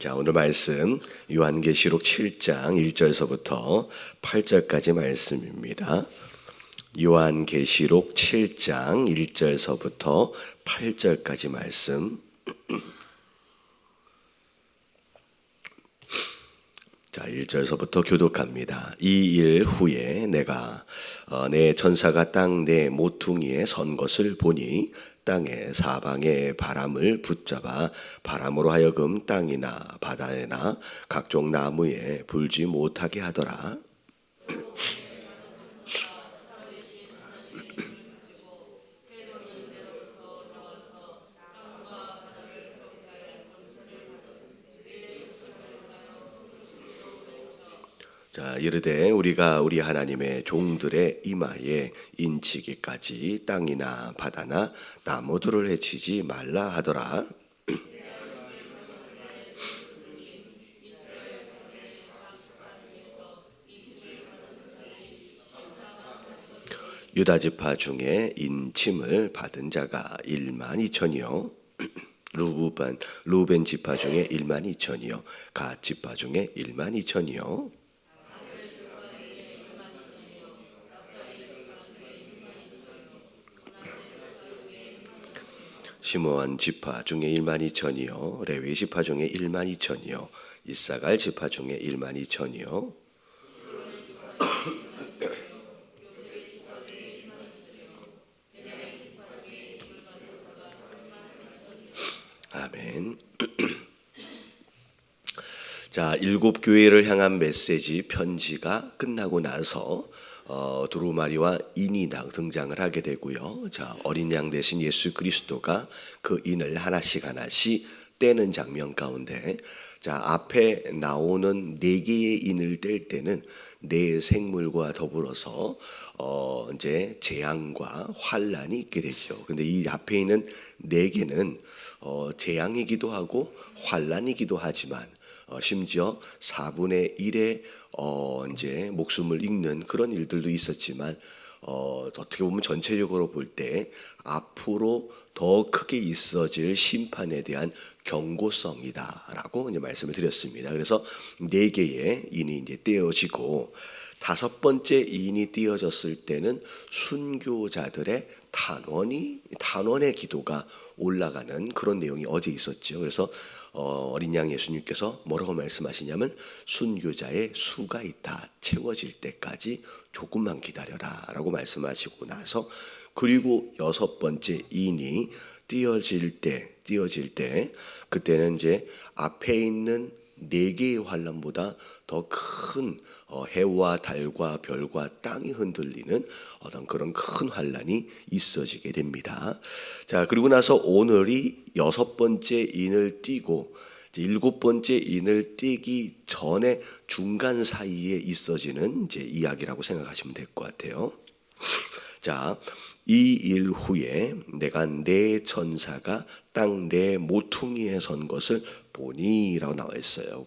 자, 오늘 말씀 요한계시록 7장 1절서부터 8절까지 말씀입니다. 요한계시록 7장 1절서부터 8절까지 말씀. 자, 1절서부터 교독합니다. 이 일 후에 내가 내 천사가 땅 내 모퉁이에 선 것을 보니 땅의 사방에 바람을 붙잡아 바람으로 하여금 땅이나 바다에나 각종 나무에 불지 못하게 하더라. 자, 이르되 우리가 우리 하나님의 종들의 이마에 인치기까지 땅이나 바다나 나무들을 해치지 말라 하더라. 유다 지파 중에 인침을 받은 자가 1만 2천이요 루벤 지파 중에 1만 2천이요 갓 지파 중에 1만 2천이요 시므온 지파 중에 1만 2천이요 레위 지파 중에 1만 2천이요 이사갈 지파 중에 1만 2천이요 아멘. 자, 7교회를 향한 메시지 편지가 끝나고 나서 두루마리와 인이 등장을 하게 되고요. 자, 어린 양 대신 예수 그리스도가 그 인을 하나씩 떼는 장면 가운데, 자, 앞에 나오는 4개의 인을 뗄 때는 네 생물과 더불어서 이제 재앙과 환란이 있게 되죠. 근데 이 앞에 있는 4개는 재앙이기도 하고 환란이기도 하지만 심지어 4분의 1의 이제 목숨을 잃는 그런 일들도 있었지만 어떻게 보면 전체적으로 볼 때 앞으로 더 크게 있어질 심판에 대한 경고성이다라고 이제 말씀을 드렸습니다. 그래서 4개의 인이 이제 떼어지고 5번째 인이 띄어졌을 때는 순교자들의 탄원의 기도가 올라가는 그런 내용이 어제 있었죠. 그래서 어린 양 예수님께서 뭐라고 말씀하시냐면 순교자의 수가 있다. 채워질 때까지 조금만 기다려라 라고 말씀하시고 나서, 그리고 6번째 인이 띄어질 때 그때는 이제 앞에 있는 4개의 환란보다 더 큰 해와 달과 별과 땅이 흔들리는 어떤 그런 큰 환란이 있어지게 됩니다. 자, 그리고 나서 오늘이 6번째 인을 띄고 7번째 인을 띄기 전에 중간 사이에 있어지는 이제 이야기라고 생각하시면 될 것 같아요. 자, 이 일 후에 내가 내 천사가 땅 내 모퉁이에 선 것을 보니라고 나와 있어요.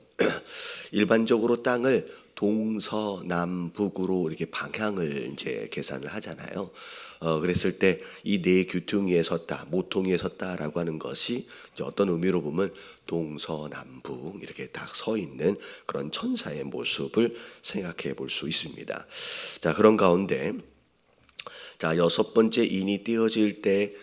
일반적으로 땅을 동서남북으로 이렇게 방향을 이제 계산을 하잖아요. 그랬을 때 이 네 규퉁이에 섰다, 모퉁이에 섰다라고 하는 것이 이제 어떤 의미로 보면 동서남북 이렇게 딱 서 있는 그런 천사의 모습을 생각해 볼 수 있습니다. 자, 그런 가운데 자, 6번째 인이 띄어질 때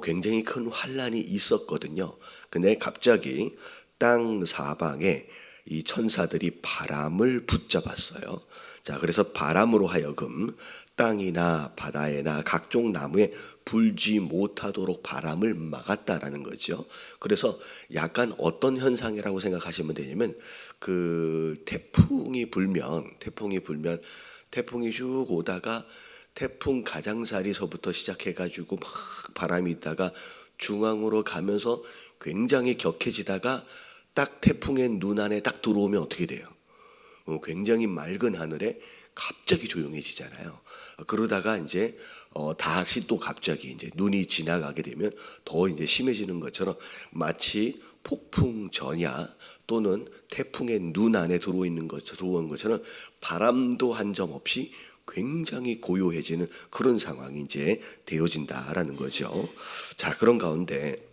굉장히 큰 환란이 있었거든요. 근데 갑자기 땅 사방에 이 천사들이 바람을 붙잡았어요. 자, 그래서 바람으로 하여금 땅이나 바다에나 각종 나무에 불지 못하도록 바람을 막았다라는 거죠. 그래서 약간 어떤 현상이라고 생각하시면 되냐면, 그 태풍이 불면 태풍이 쭉 오다가 태풍 가장자리서부터 시작해가지고 막 바람이 있다가 중앙으로 가면서 굉장히 격해지다가 딱 태풍의 눈 안에 딱 들어오면 어떻게 돼요? 굉장히 맑은 하늘에 갑자기 조용해지잖아요. 그러다가 이제 다시 또 갑자기 이제 눈이 지나가게 되면 더 이제 심해지는 것처럼, 마치 폭풍 전야 또는 태풍의 눈 안에 들어온 것처럼 바람도 한 점 없이 굉장히 고요해지는 그런 상황이 이제 되어진다라는 거죠. 자, 그런 가운데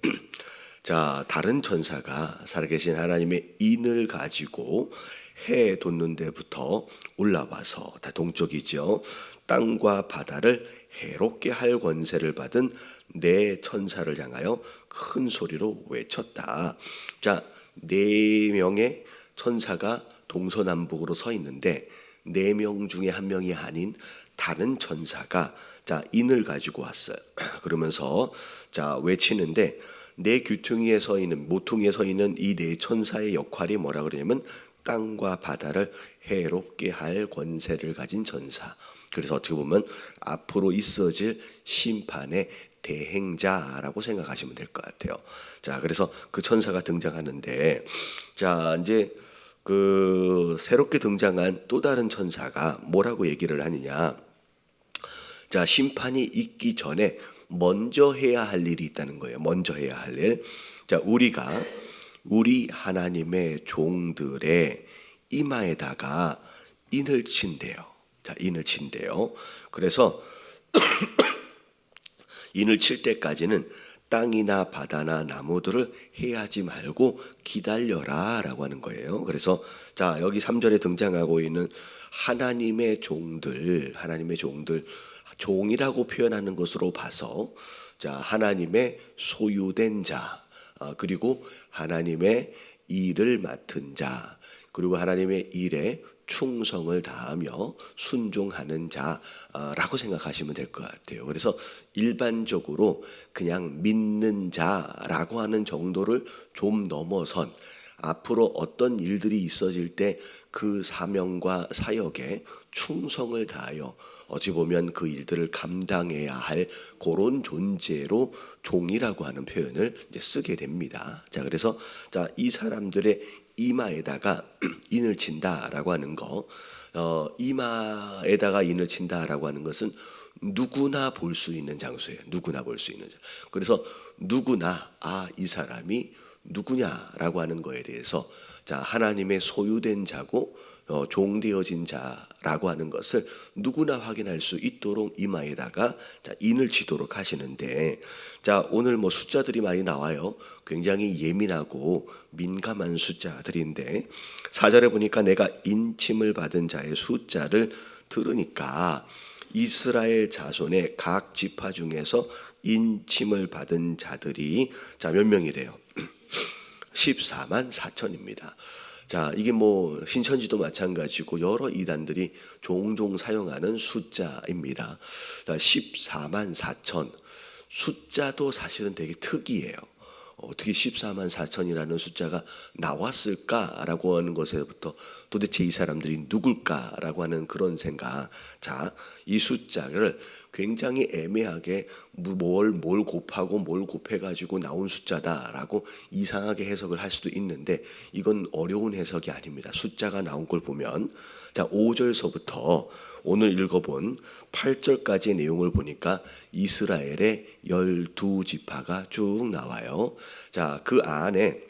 자, 다른 천사가 살아계신 하나님의 인을 가지고 해 돋는 데부터 올라와서, 다 동쪽이죠, 땅과 바다를 해롭게 할 권세를 받은 네 천사를 향하여 큰 소리로 외쳤다. 자, 네 명의 천사가 동서남북으로 서 있는데 네 명 중에 한 명이 아닌 다른 천사가 자 인을 가지고 왔어요. 그러면서 자 외치는데 네 귀퉁이에 서 있는 모퉁이에 서 있는 이 네 천사의 역할이 뭐라 그러냐면 땅과 바다를 해롭게 할 권세를 가진 천사. 그래서 어떻게 보면 앞으로 있어질 심판의 대행자라고 생각하시면 될 것 같아요. 자, 그래서 그 천사가 등장하는데, 자, 이제 그 새롭게 등장한 또 다른 천사가 뭐라고 얘기를 하느냐. 자, 심판이 있기 전에 먼저 해야 할 일이 있다는 거예요. 먼저 해야 할 일. 자, 우리가 우리 하나님의 종들의 이마에다가 인을 친대요. 자, 인을 친대요. 그래서 인을 칠 때까지는 땅이나 바다나 나무들을 해하지 말고 기다려라 라고 하는 거예요. 그래서 자 여기 3절에 등장하고 있는 하나님의 종들, 종이라고 표현하는 것으로 봐서 자 하나님의 소유된 자, 그리고 하나님의 일을 맡은 자, 그리고 하나님의 일에 충성을 다하며 순종하는 자라고 생각하시면 될 것 같아요. 그래서 일반적으로 그냥 믿는 자라고 하는 정도를 좀 넘어선 앞으로 어떤 일들이 있어질 때 그 사명과 사역에 충성을 다하여 어찌 보면 그 일들을 감당해야 할 그런 존재로 종이라고 하는 표현을 이제 쓰게 됩니다. 자, 그래서 자, 이 사람들의 이마에다가 인을 친다라고 하는 거, 이마에다가 인을 친다라고 하는 것은 누구나 볼 수 있는 장소예요. 누구나 볼 수 있는 장소. 그래서 누구나 이 사람이 누구냐라고 하는 거에 대해서 자 하나님의 소유된 자고 종되어진 자라고 하는 것을 누구나 확인할 수 있도록 이마에다가 자 인을 치도록 하시는데, 자 오늘 뭐 숫자들이 많이 나와요. 굉장히 예민하고 민감한 숫자들인데 4절에 보니까 내가 인침을 받은 자의 숫자를 들으니까 이스라엘 자손의 각 지파 중에서 인침을 받은 자들이 자 몇 명이래요? 14만 4천입니다. 자, 이게 뭐 신천지도 마찬가지고 여러 이단들이 종종 사용하는 숫자입니다. 14만 4천 숫자도 사실은 되게 특이해요. 어떻게 14만 4천이라는 숫자가 나왔을까라고 하는 것에부터 도대체 이 사람들이 누굴까라고 하는 그런 생각. 자, 이 숫자를 굉장히 애매하게 뭘 곱하고 뭘 곱해가지고 나온 숫자다라고 이상하게 해석을 할 수도 있는데 이건 어려운 해석이 아닙니다. 숫자가 나온 걸 보면 자 5절서부터 오늘 읽어본 8절까지의 내용을 보니까 이스라엘의 12지파가 쭉 나와요. 자, 그 안에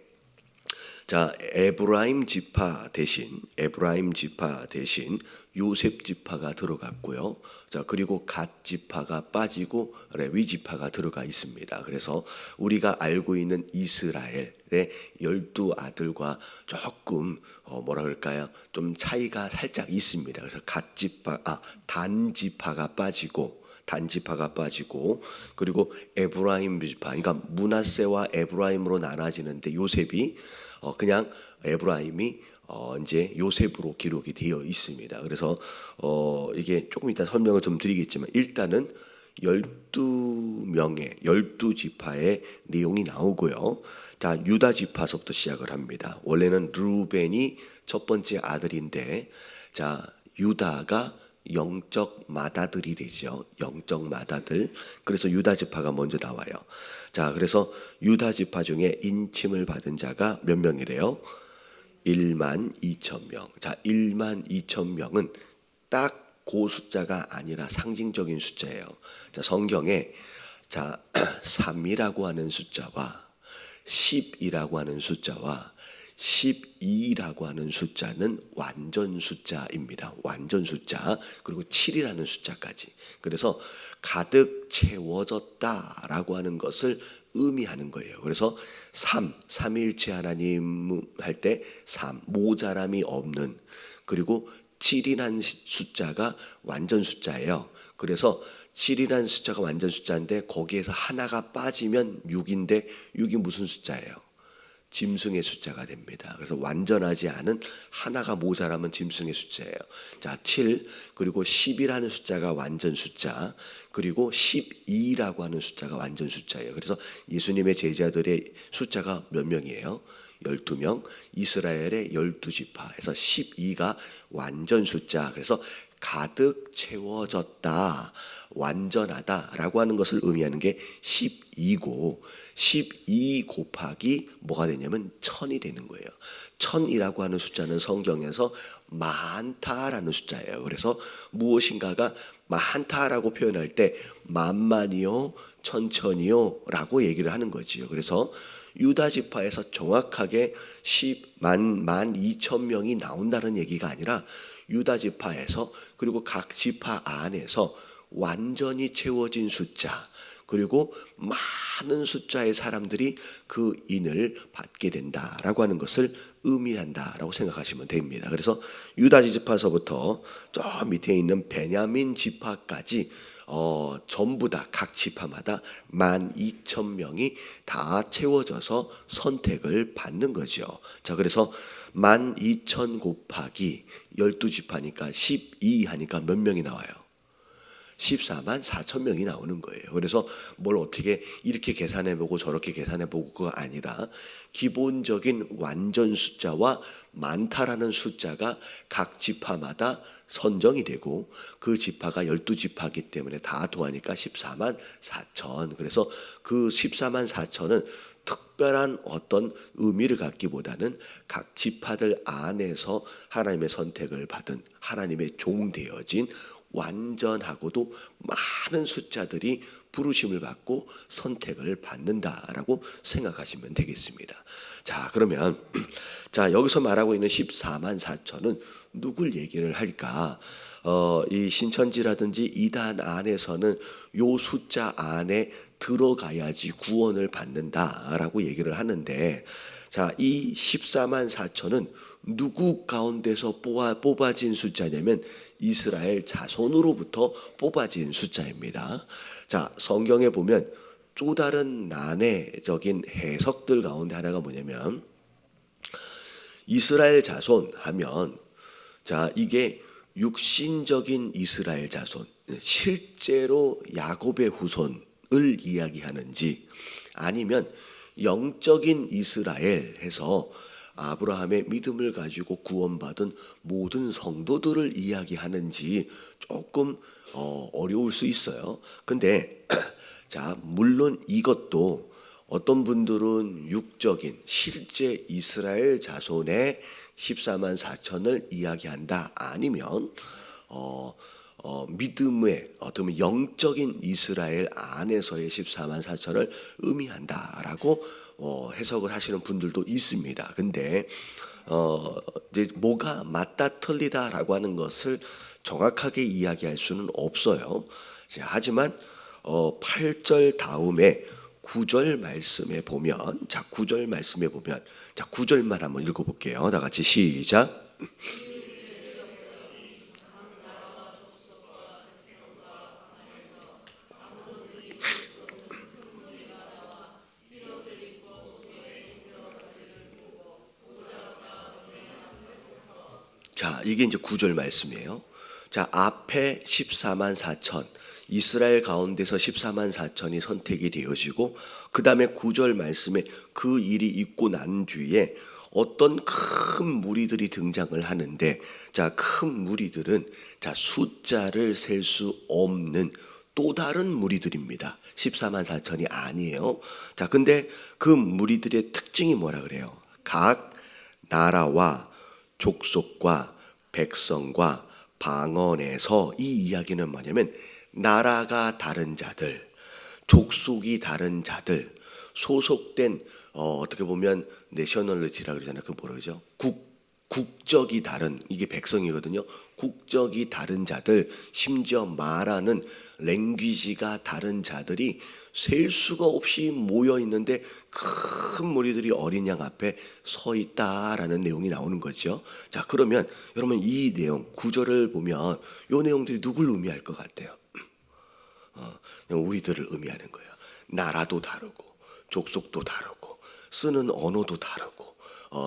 자 에브라임 지파 대신 요셉 지파가 들어갔고요. 자 그리고 갓 지파가 빠지고 레위 지파가 들어가 있습니다. 그래서 우리가 알고 있는 이스라엘의 12아들과 조금 뭐라 그럴까요? 좀 차이가 살짝 있습니다. 그래서 단 지파가 빠지고 그리고 에브라임 지파, 그러니까 므낫세와 에브라임으로 나눠지는데 요셉이 그냥 에브라임이 이제 요셉으로 기록이 되어 있습니다. 그래서 이게 조금 이따 설명을 좀 드리겠지만 일단은 12지파의 내용이 나오고요. 자, 유다 지파서부터 시작을 합니다. 원래는 르우벤이 첫 번째 아들인데 자, 유다가 영적 맏아들이 되죠. 영적 맏아들. 그래서 유다 지파가 먼저 나와요. 자, 그래서 유다 지파 중에 인침을 받은 자가 몇 명이래요? 1만 2천 명. 자, 1만 2천 명은 딱 그 숫자가 아니라 상징적인 숫자예요. 자, 성경에 자 3이라고 하는 숫자와 10이라고 하는 숫자와 12라고 하는 숫자는 완전 숫자입니다. 완전 숫자. 그리고 7이라는 숫자까지. 그래서 가득 채워졌다라고 하는 것을 의미하는 거예요. 그래서 삼위일체 하나님 할 때 모자람이 없는, 그리고 7이라는 숫자가 완전 숫자예요. 그래서 7이라는 숫자가 완전 숫자인데 거기에서 하나가 빠지면 6인데 6이 무슨 숫자예요? 짐승의 숫자가 됩니다. 그래서 완전하지 않은 하나가 모자라면 짐승의 숫자예요. 자, 7 그리고 10이라는 숫자가 완전 숫자, 그리고 12라고 하는 숫자가 완전 숫자예요. 그래서 예수님의 제자들의 숫자가 몇 명이에요? 12명, 이스라엘의 12지파에서 12가 완전 숫자. 그래서 가득 채워졌다, 완전하다라고 하는 것을 의미하는 게 12고, 12 곱하기 뭐가 되냐면 1000이 되는 거예요. 1000이라고 하는 숫자는 성경에서 많다라는 숫자예요. 그래서 무엇인가가 많다라고 표현할 때 만만이요, 천천히요 라고 얘기를 하는 거지요. 그래서 유다 지파에서 정확하게 12,000명이 나온다는 얘기가 아니라 유다 지파에서, 그리고 각 지파 안에서 완전히 채워진 숫자, 그리고 많은 숫자의 사람들이 그 인을 받게 된다라고 하는 것을 의미한다라고 생각하시면 됩니다. 그래서 유다 지파서부터 저 밑에 있는 베냐민 지파까지 전부 다 각 지파마다 12,000명이 다 채워져서 선택을 받는 거죠. 자, 그래서 12,000 곱하기 12지파니까 12 하니까 몇 명이 나와요? 14만 4천 명이 나오는 거예요. 그래서 뭘 어떻게 이렇게 계산해보고 저렇게 계산해보고 그거 아니라 기본적인 완전 숫자와 많다라는 숫자가 각 지파마다 선정이 되고, 그 지파가 12지파이기 때문에 다 더하니까 14만 4천. 그래서 그 14만 4천은 특별한 어떤 의미를 갖기보다는 각 지파들 안에서 하나님의 선택을 받은, 하나님의 종 되어진 완전하고도 많은 숫자들이 부르심을 받고 선택을 받는다라고 생각하시면 되겠습니다. 자, 그러면 자, 여기서 말하고 있는 14만 4천은 누굴 얘기를 할까? 이 신천지라든지 이단 안에서는 요 숫자 안에 들어가야지 구원을 받는다라고 얘기를 하는데, 자, 이 14만 4천은 누구 가운데서 뽑아진 숫자냐면 이스라엘 자손으로부터 뽑아진 숫자입니다. 자, 성경에 보면 또 다른 난해적인 해석들 가운데 하나가 뭐냐면, 이스라엘 자손 하면, 자, 이게 육신적인 이스라엘 자손, 실제로 야곱의 후손을 이야기하는지, 아니면 영적인 이스라엘 해서 아브라함의 믿음을 가지고 구원받은 모든 성도들을 이야기하는지 조금 어려울 수 있어요. 근데 자, 물론 이것도 어떤 분들은 육적인 실제 이스라엘 자손의 14만 4천을 이야기한다, 아니면 믿음의 어떤 영적인 이스라엘 안에서의 14만 4천을 의미한다라고 해석을 하시는 분들도 있습니다. 근데 이제 뭐가 맞다 틀리다라고 하는 것을 정확하게 이야기할 수는 없어요. 자, 하지만 8절 다음에 9절 말씀에 보면, 자, 9절 말씀에 보면, 자, 9절만 한번 읽어볼게요. 다 같이 시작. 자, 이게 이제 9절 말씀이에요. 자, 앞에 14만 4천, 이스라엘 가운데서 14만 4천이 선택이 되어지고, 그 다음에 9절 말씀에 그 일이 있고 난 뒤에 어떤 큰 무리들이 등장을 하는데, 자, 큰 무리들은 자, 숫자를 셀 수 없는 또 다른 무리들입니다. 14만 4천이 아니에요. 자, 근데 그 무리들의 특징이 뭐라 그래요? 각 나라와 족속과 백성과 방언에서, 이 이야기는 뭐냐면 나라가 다른 자들, 족속이 다른 자들, 소속된 어떻게 보면 내셔널리티라 그러잖아요. 그 뭐라 그러죠? 국적이 다른, 이게 백성이거든요. 국적이 다른 자들, 심지어 말하는 랭귀지가 다른 자들이 셀 수가 없이 모여 있는데 큰 무리들이 어린 양 앞에 서 있다라는 내용이 나오는 거죠. 자, 그러면 여러분 이 내용 구절을 보면 이 내용들이 누굴 의미할 것 같아요? 우리들을 의미하는 거예요. 나라도 다르고 족속도 다르고 쓰는 언어도 다르고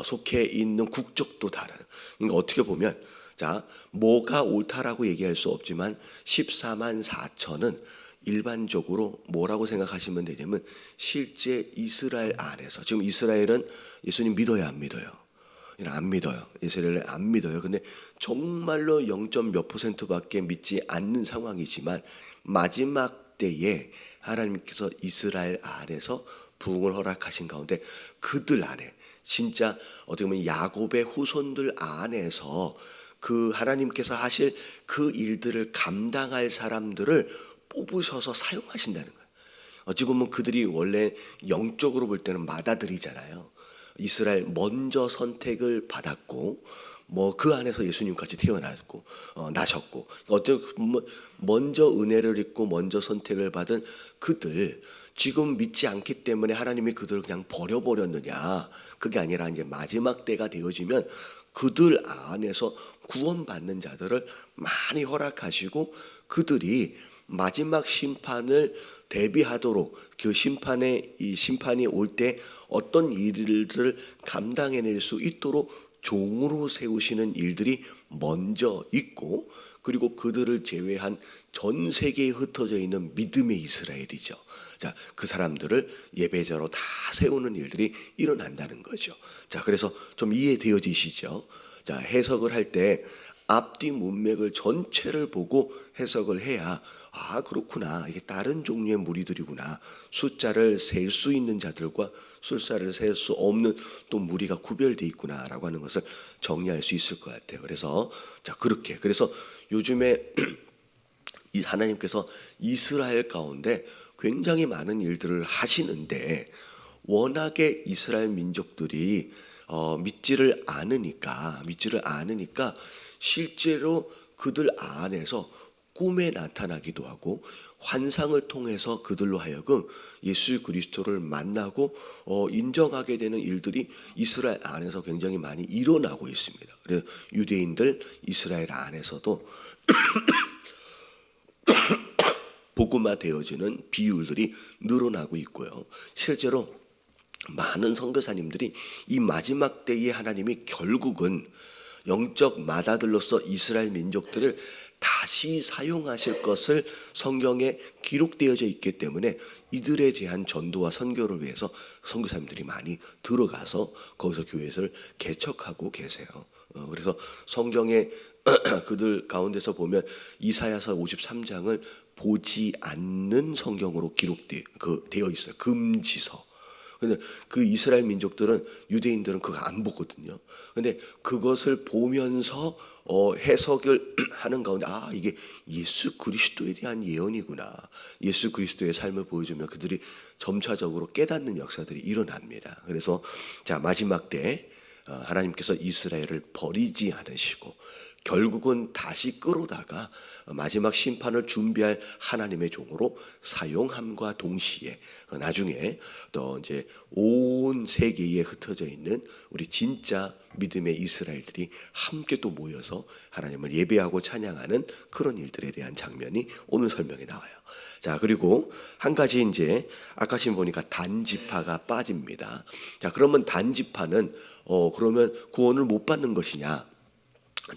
속해 있는 국적도 다른. 그러니까 어떻게 보면 자, 뭐가 옳다라고 얘기할 수 없지만 14만 4천은 일반적으로 뭐라고 생각하시면 되냐면 실제 이스라엘 안에서, 지금 이스라엘은 예수님 믿어요, 안 믿어요? 안 믿어요. 이스라엘은 안 믿어요. 근데 정말로 0. 몇 %밖에 믿지 않는 상황이지만 마지막 때에 하나님께서 이스라엘 안에서 부흥을 허락하신 가운데 그들 안에 진짜 어떻게 보면 야곱의 후손들 안에서 그 하나님께서 하실 그 일들을 감당할 사람들을 뽑으셔서 사용하신다는 거예요. 어찌 보면 그들이 원래 영적으로 볼 때는 맏아들이잖아요. 이스라엘 먼저 선택을 받았고 뭐 그 안에서 예수님같이 태어났고 나셨고 어떻게 보면 먼저 은혜를 입고 먼저 선택을 받은 그들, 지금 믿지 않기 때문에 하나님이 그들을 그냥 버려버렸느냐, 그게 아니라 이제 마지막 때가 되어지면 그들 안에서 구원받는 자들을 많이 허락하시고 그들이 마지막 심판을 대비하도록 그 심판이 올 때 어떤 일들을 감당해낼 수 있도록 종으로 세우시는 일들이 먼저 있고, 그리고 그들을 제외한 전 세계에 흩어져 있는 믿음의 이스라엘이죠. 자, 그 사람들을 예배자로 다 세우는 일들이 일어난다는 거죠. 자, 그래서 좀 이해되어지시죠? 자, 해석을 할 때 앞뒤 문맥을 전체를 보고 해석을 해야 그렇구나, 이게 다른 종류의 무리들이구나, 숫자를 셀 수 있는 자들과 숫자를 셀 수 없는 또 무리가 구별되어 있구나라고 하는 것을 정리할 수 있을 것 같아요. 그래서 자, 그래서 요즘에 이 하나님께서 이스라엘 가운데 굉장히 많은 일들을 하시는데 워낙에 이스라엘 민족들이 믿지를 않으니까 실제로 그들 안에서 꿈에 나타나기도 하고 환상을 통해서 그들로 하여금 예수 그리스도를 만나고 인정하게 되는 일들이 이스라엘 안에서 굉장히 많이 일어나고 있습니다. 그래서 유대인들 이스라엘 안에서도 복음화되어지는 비율들이 늘어나고 있고요. 실제로 많은 선교사님들이 이 마지막 때에 하나님이 결국은 영적 맏아들로서 이스라엘 민족들을 다시 사용하실 것을 성경에 기록되어져 있기 때문에 이들에 대한 전도와 선교를 위해서 선교사님들이 많이 들어가서 거기서 교회를 개척하고 계세요. 그래서 성경에 그들 가운데서 보면 이사야서 53장을 보지 않는 성경으로 되어 있어요. 금지서. 근데 그 이스라엘 민족들은, 유대인들은 그거 안 보거든요. 근데 그것을 보면서 해석을 하는 가운데 이게 예수 그리스도에 대한 예언이구나, 예수 그리스도의 삶을 보여주면 그들이 점차적으로 깨닫는 역사들이 일어납니다. 그래서 자, 마지막 때 하나님께서 이스라엘을 버리지 않으시고 결국은 다시 끌어다가 마지막 심판을 준비할 하나님의 종으로 사용함과 동시에 나중에 또 이제 온 세계에 흩어져 있는 우리 진짜 믿음의 이스라엘들이 함께 또 모여서 하나님을 예배하고 찬양하는 그런 일들에 대한 장면이 오늘 설명에 나와요. 자, 그리고 한 가지 이제 아까 지금 보니까 단지파가 빠집니다. 자, 그러면 단지파는 그러면 구원을 못 받는 것이냐?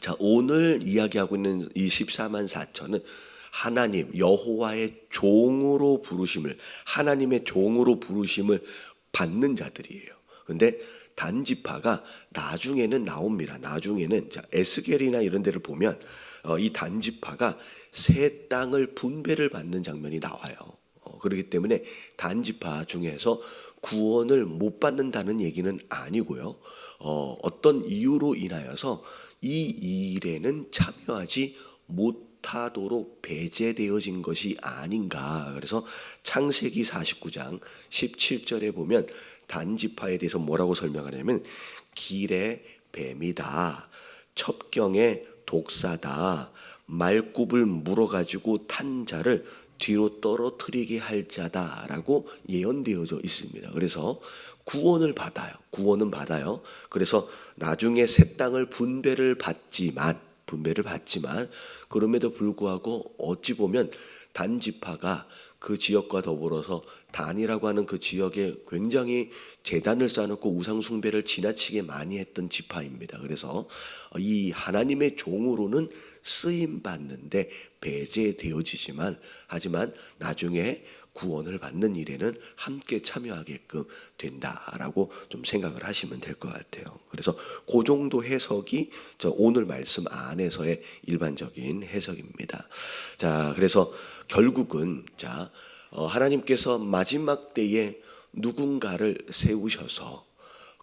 자, 오늘 이야기하고 있는 이 14만 4천은 하나님 여호와의 종으로 부르심을, 하나님의 종으로 부르심을 받는 자들이에요. 근데 단지파가 나중에는 나옵니다. 나중에는 자, 에스겔이나 이런 데를 보면 이 단지파가 새 땅을 분배를 받는 장면이 나와요. 그렇기 때문에 단지파 중에서 구원을 못 받는다는 얘기는 아니고요. 어떤 이유로 인하여서 이 일에는 참여하지 못하도록 배제되어진 것이 아닌가. 그래서 창세기 49장 17절에 보면 단지파에 대해서 뭐라고 설명하냐면 길에 뱀이다. 첩경의 독사다. 말굽을 물어가지고 탄 자를 뒤로 떨어뜨리게 할 자다라고 예언되어져 있습니다. 그래서 구원은 받아요. 그래서 나중에 새 땅을 분배를 받지만 그럼에도 불구하고 어찌 보면 단지파가 그 지역과 더불어서 단이라고 하는 그 지역에 굉장히 제단을 쌓아놓고 우상 숭배를 지나치게 많이 했던 지파입니다. 그래서 이 하나님의 종으로는 쓰임 받는데 배제되어지지만 하지만 나중에 구원을 받는 일에는 함께 참여하게끔 된다라고 좀 생각을 하시면 될 것 같아요. 그래서 그 정도 해석이 오늘 말씀 안에서의 일반적인 해석입니다. 자, 그래서 결국은 하나님께서 마지막 때에 누군가를 세우셔서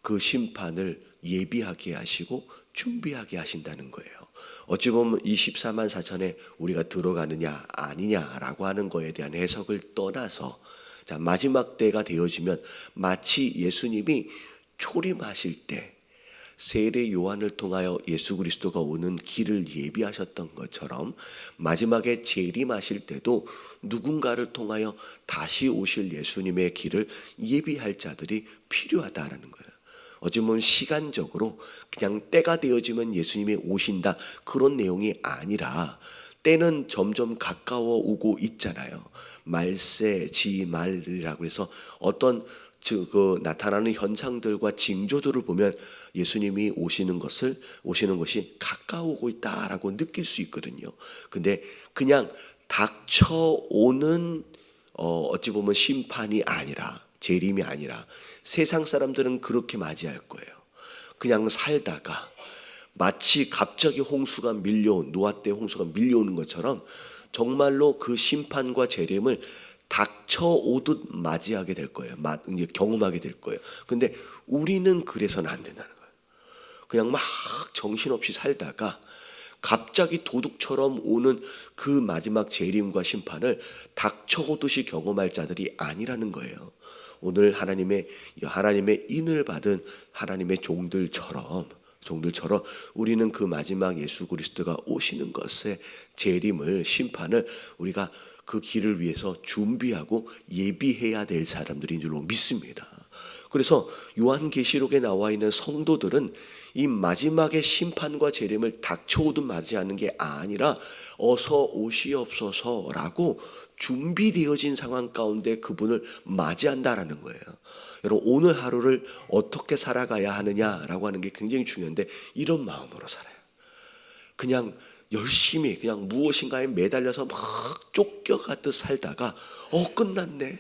그 심판을 예비하게 하시고 준비하게 하신다는 거예요. 어찌 보면 이 14만 4천에 우리가 들어가느냐 아니냐라고 하는 거에 대한 해석을 떠나서 마지막 때가 되어지면 마치 예수님이 초림하실 때 세례 요한을 통하여 예수 그리스도가 오는 길을 예비하셨던 것처럼 마지막에 재림하실 때도 누군가를 통하여 다시 오실 예수님의 길을 예비할 자들이 필요하다라는 거예요. 어찌 보면 시간적으로 그냥 때가 되어지면 예수님이 오신다 그런 내용이 아니라 때는 점점 가까워 오고 있잖아요. 말세 지말이라고 해서 어떤 그 나타나는 현상들과 징조들을 보면 예수님이 오시는 것이 가까우고 있다라고 느낄 수 있거든요. 근데 그냥 닥쳐오는 어찌 보면 심판이 아니라 재림이 아니라 세상 사람들은 그렇게 맞이할 거예요. 그냥 살다가 마치 갑자기 노아 때 홍수가 밀려오는 것처럼 정말로 그 심판과 재림을 닥쳐오듯 맞이하게 될 거예요. 이제 경험하게 될 거예요. 근데 우리는 그래서는 안 된다는 거예요. 그냥 막 정신없이 살다가 갑자기 도둑처럼 오는 그 마지막 재림과 심판을 닥쳐오듯이 경험할 자들이 아니라는 거예요. 오늘 하나님의 인을 받은 하나님의 종들처럼 우리는 그 마지막 예수 그리스도가 오시는 것의 재림을 심판을 우리가 그 길을 위해서 준비하고 예비해야 될 사람들인 줄로 믿습니다. 그래서 요한계시록에 나와 있는 성도들은 이 마지막의 심판과 재림을 닥쳐오듯 맞이하는 게 아니라 어서 오시옵소서라고 준비되어진 상황 가운데 그분을 맞이한다라는 거예요. 여러분 오늘 하루를 어떻게 살아가야 하느냐라고 하는 게 굉장히 중요한데 이런 마음으로 살아요. 그냥 열심히 그냥 무엇인가에 매달려서 막 쫓겨가듯 살다가 끝났네.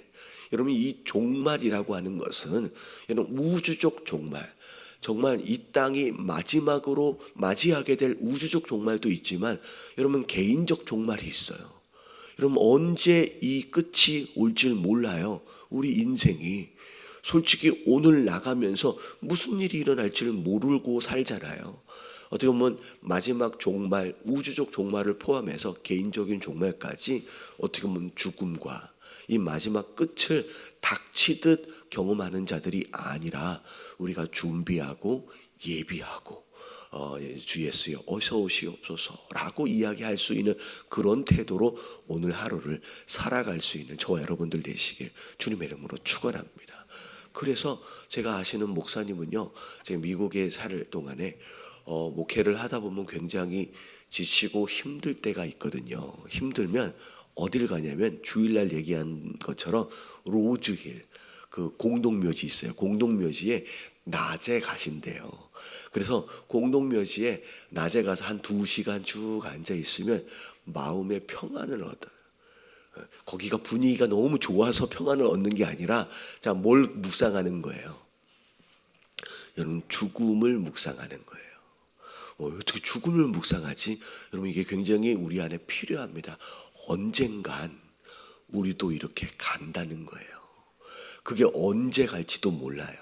여러분 이 종말이라고 하는 것은 여러분 우주적 종말, 정말 이 땅이 마지막으로 맞이하게 될 우주적 종말도 있지만 여러분 개인적 종말이 있어요. 여러분 언제 이 끝이 올지 몰라요. 우리 인생이 솔직히 오늘 나가면서 무슨 일이 일어날지를 모르고 살잖아요. 어떻게 보면 마지막 종말, 우주적 종말을 포함해서 개인적인 종말까지 어떻게 보면 죽음과 이 마지막 끝을 닥치듯 경험하는 자들이 아니라 우리가 준비하고 예비하고 주 예수여 어서 오시옵소서라고 이야기할 수 있는 그런 태도로 오늘 하루를 살아갈 수 있는 저와 여러분들 되시길 주님의 이름으로 축원합니다. 그래서 제가 아시는 목사님은요, 제가 미국에 살 동안에 목회를 하다 보면 굉장히 지치고 힘들 때가 있거든요. 힘들면 어딜 가냐면 주일날 얘기한 것처럼 로즈힐 그 공동묘지 있어요. 공동묘지에 낮에 가신대요. 그래서 공동묘지에 낮에 가서 한 2시간 쭉 앉아 있으면 마음의 평안을 얻어요. 거기가 분위기가 너무 좋아서 평안을 얻는 게 아니라 뭘 묵상하는 거예요. 여러분 죽음을 묵상하는 거예요. 어떻게 죽음을 묵상하지? 여러분 이게 굉장히 우리 안에 필요합니다. 언젠간 우리도 이렇게 간다는 거예요. 그게 언제 갈지도 몰라요.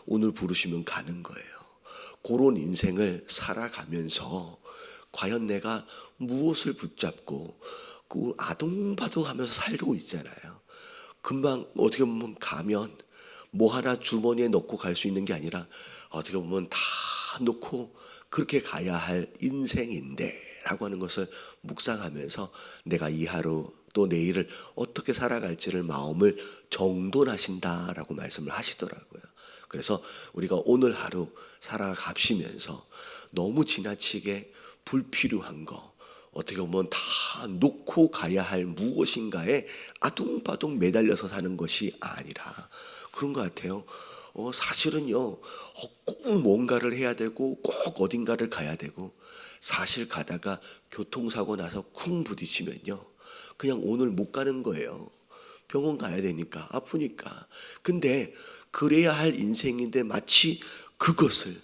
오늘 부르시면 가는 거예요. 그런 인생을 살아가면서 과연 내가 무엇을 붙잡고 그 아둥바둥하면서 살고 있잖아요. 금방 어떻게 보면 가면 뭐 하나 주머니에 넣고 갈 수 있는 게 아니라 어떻게 보면 다 놓고 그렇게 가야 할 인생인데 라고 하는 것을 묵상하면서 내가 이 하루 또 내일을 어떻게 살아갈지를 마음을 정돈하신다라고 말씀을 하시더라고요. 그래서 우리가 오늘 하루 살아갑시면서 너무 지나치게 불필요한 거, 어떻게 보면 다 놓고 가야 할 무엇인가에 아둥바둥 매달려서 사는 것이 아니라 그런 것 같아요. 사실은요, 꼭 뭔가를 해야 되고 꼭 어딘가를 가야 되고, 사실 가다가 교통사고 나서 쿵 부딪히면요 그냥 오늘 못 가는 거예요. 병원 가야 되니까, 아프니까. 근데 그래야 할 인생인데 마치 그것을,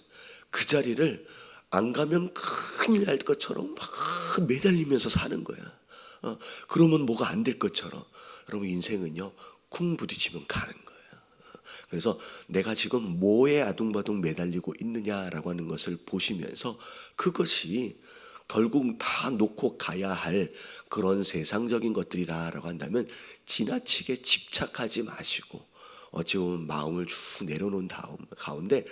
그 자리를 안 가면 큰일 날 것처럼 막 매달리면서 사는 거야. 그러면 뭐가 안 될 것처럼. 여러분, 인생은요 쿵 부딪히면 가는 거예요. 그래서 내가 지금 뭐에 아둥바둥 매달리고 있느냐라고 하는 것을 보시면서 그것이 결국 다 놓고 가야 할 그런 세상적인 것들이라고 한다면 지나치게 집착하지 마시고, 어찌 보면 마음을 쭉 내려놓은 다음 가운데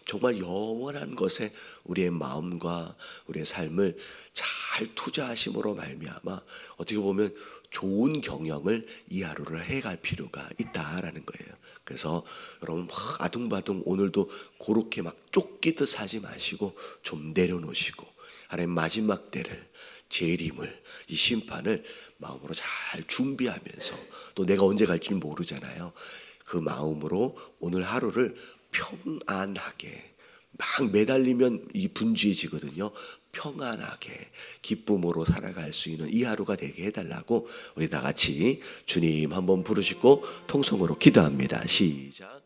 정말 영원한 것에 우리의 마음과 우리의 삶을 잘 투자하심으로 말미암아 어떻게 보면 좋은 경영을 이 하루를 해갈 필요가 있다라는 거예요. 그래서 여러분 막 아둥바둥 오늘도 그렇게 막 쫓기듯 하지 마시고 좀 내려놓으시고, 하나님 마지막 때를, 재림을, 이 심판을 마음으로 잘 준비하면서, 또 내가 언제 갈지는 모르잖아요. 그 마음으로 오늘 하루를 평안하게, 막 매달리면 이 분주해지거든요. 평안하게 기쁨으로 살아갈 수 있는 이 하루가 되게 해달라고 우리 다 같이 주님 한번 부르시고 통성으로 기도합니다. 시작.